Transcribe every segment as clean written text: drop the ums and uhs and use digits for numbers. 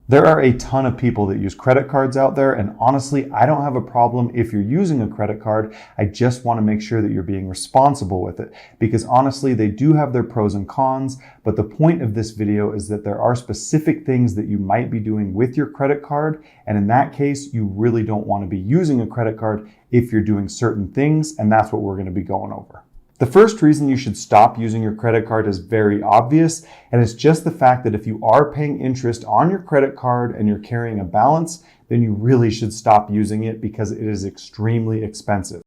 There are a ton of people that use credit cards out there, and honestly, I don't have a problem if you're using a credit card. I just want to make sure that you're being responsible with it, because honestly, they do have their pros and cons, but the point of this video is that there are specific things that you might be doing with your credit card, and in that case, you really don't want to be using a credit card if you're doing certain things, and that's what we're going to be going over. The first reason you should stop using your credit card is very obvious, and it's just the fact that if you are paying interest on your credit card and you're carrying a balance, then you really should stop using it because it is extremely expensive.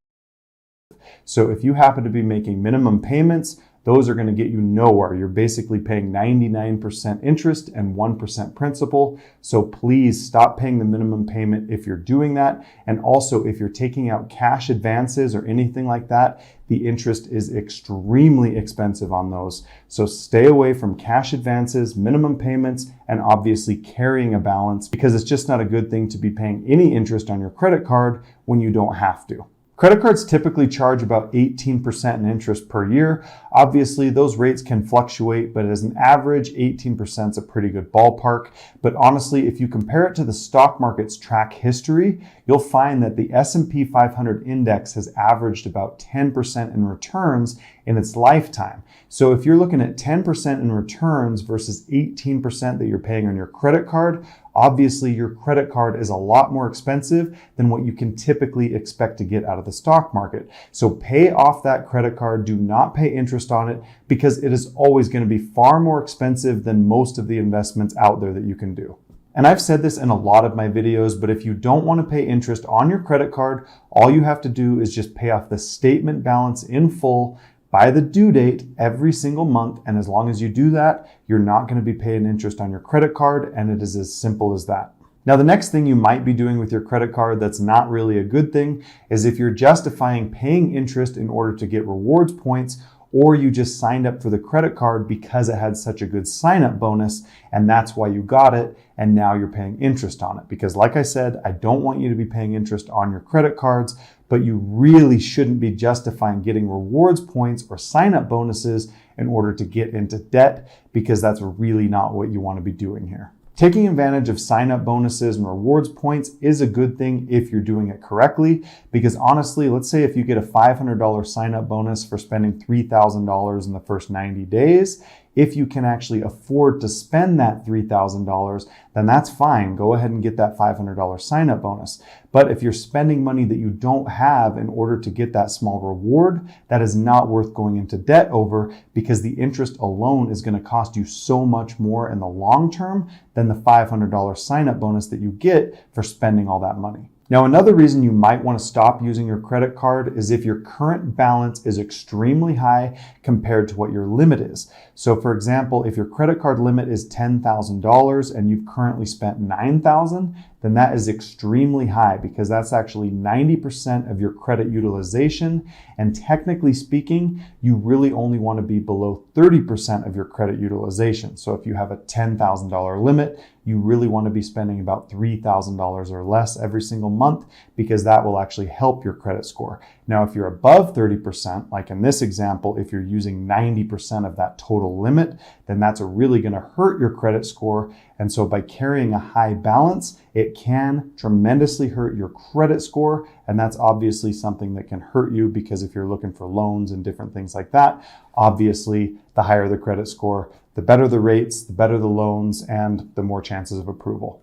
So if you happen to be making minimum payments, those are going to get you nowhere. You're basically paying 99% interest and 1% principal. So please stop paying the minimum payment if you're doing that. And also, if you're taking out cash advances or anything like that, the interest is extremely expensive on those. So stay away from cash advances, minimum payments, and obviously carrying a balance, because it's just not a good thing to be paying any interest on your credit card when you don't have to. Credit cards typically charge about 18% in interest per year. Obviously, those rates can fluctuate, but as an average, 18% is a pretty good ballpark. But honestly, if you compare it to the stock market's track history, you'll find that the S&P 500 index has averaged about 10% in returns in its lifetime. So if you're looking at 10% in returns versus 18% that you're paying on your credit card, obviously your credit card is a lot more expensive than what you can typically expect to get out of the stock market. So pay off that credit card, do not pay interest on it, because it is always going to be far more expensive than most of the investments out there that you can do. And I've said this in a lot of my videos, but if you don't want to pay interest on your credit card, all you have to do is just pay off the statement balance in full by the due date every single month. And as long as you do that, you're not going to be paying interest on your credit card, and it is as simple as that. Now, the next thing you might be doing with your credit card that's not really a good thing is if you're justifying paying interest in order to get rewards points, or you just signed up for the credit card because it had such a good sign-up bonus, and that's why you got it, and now you're paying interest on it. Because like I said, I don't want you to be paying interest on your credit cards, but you really shouldn't be justifying getting rewards points or sign-up bonuses in order to get into debt, because that's really not what you want to be doing here. Taking advantage of sign-up bonuses and rewards points is a good thing if you're doing it correctly, because honestly, let's say if you get a $500 sign-up bonus for spending $3,000 in the first 90 days, if you can actually afford to spend that $3,000, then that's fine. Go ahead and get that $500 sign-up bonus. But if you're spending money that you don't have in order to get that small reward, that is not worth going into debt over, because the interest alone is going to cost you so much more in the long term than the $500 sign-up bonus that you get for spending all that money. Now, another reason you might want to stop using your credit card is if your current balance is extremely high compared to what your limit is. So for example, if your credit card limit is $10,000 and you've currently spent $9,000, then that is extremely high, because that's actually 90% of your credit utilization. And technically speaking, you really only want to be below 30% of your credit utilization. So if you have a $10,000 limit, you really want to be spending about $3,000 or less every single month, because that will actually help your credit score. Now, if you're above 30%, like in this example, if you're using 90% of that total limit, then that's really going to hurt your credit score. And so by carrying a high balance, it can tremendously hurt your credit score. And that's obviously something that can hurt you, because if you're looking for loans and different things like that, obviously the higher the credit score, the better the rates, the better the loans, and the more chances of approval.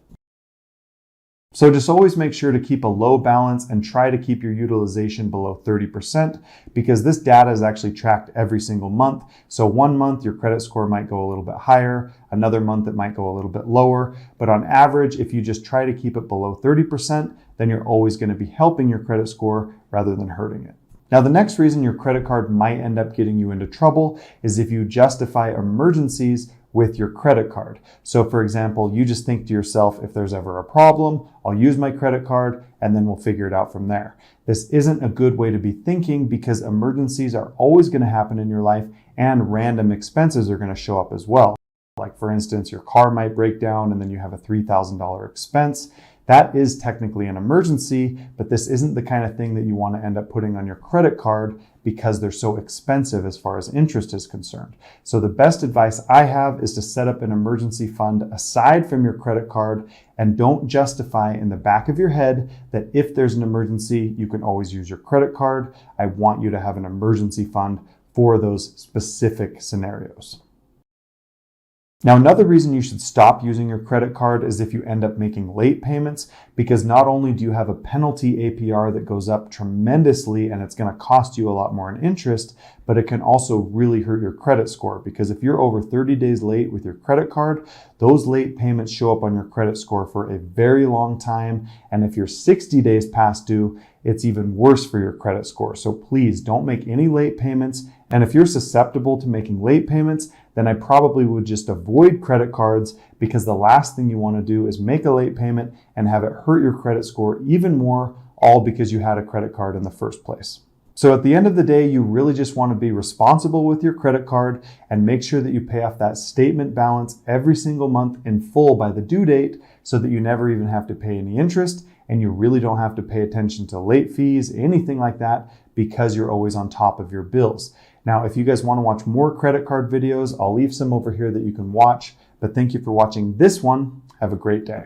So just always make sure to keep a low balance and try to keep your utilization below 30%, because this data is actually tracked every single month. So one month your credit score might go a little bit higher, another month it might go a little bit lower, but on average, if you just try to keep it below 30%, then you're always going to be helping your credit score rather than hurting it. Now, the next reason your credit card might end up getting you into trouble is if you justify emergencies with your credit card. So for example, you just think to yourself, if there's ever a problem, I'll use my credit card and then we'll figure it out from there. This isn't a good way to be thinking, because emergencies are always going to happen in your life, and random expenses are going to show up as well. Like for instance, your car might break down and then you have a $3,000 expense. That is technically an emergency, but this isn't the kind of thing that you want to end up putting on your credit card because they're so expensive as far as interest is concerned. So the best advice I have is to set up an emergency fund aside from your credit card, and don't justify in the back of your head that if there's an emergency, you can always use your credit card. I want you to have an emergency fund for those specific scenarios. Now, another reason you should stop using your credit card is if you end up making late payments, because not only do you have a penalty APR that goes up tremendously and it's going to cost you a lot more in interest, but it can also really hurt your credit score, because if you're over 30 days late with your credit card, those late payments show up on your credit score for a very long time. And if you're 60 days past due, it's even worse for your credit score. So please don't make any late payments. And if you're susceptible to making late payments, then I probably would just avoid credit cards, because the last thing you want to do is make a late payment and have it hurt your credit score even more, all because you had a credit card in the first place. So at the end of the day, you really just want to be responsible with your credit card and make sure that you pay off that statement balance every single month in full by the due date, so that you never even have to pay any interest, and you really don't have to pay attention to late fees, anything like that, because you're always on top of your bills. Now, if you guys want to watch more credit card videos, I'll leave some over here that you can watch. But thank you for watching this one. Have a great day.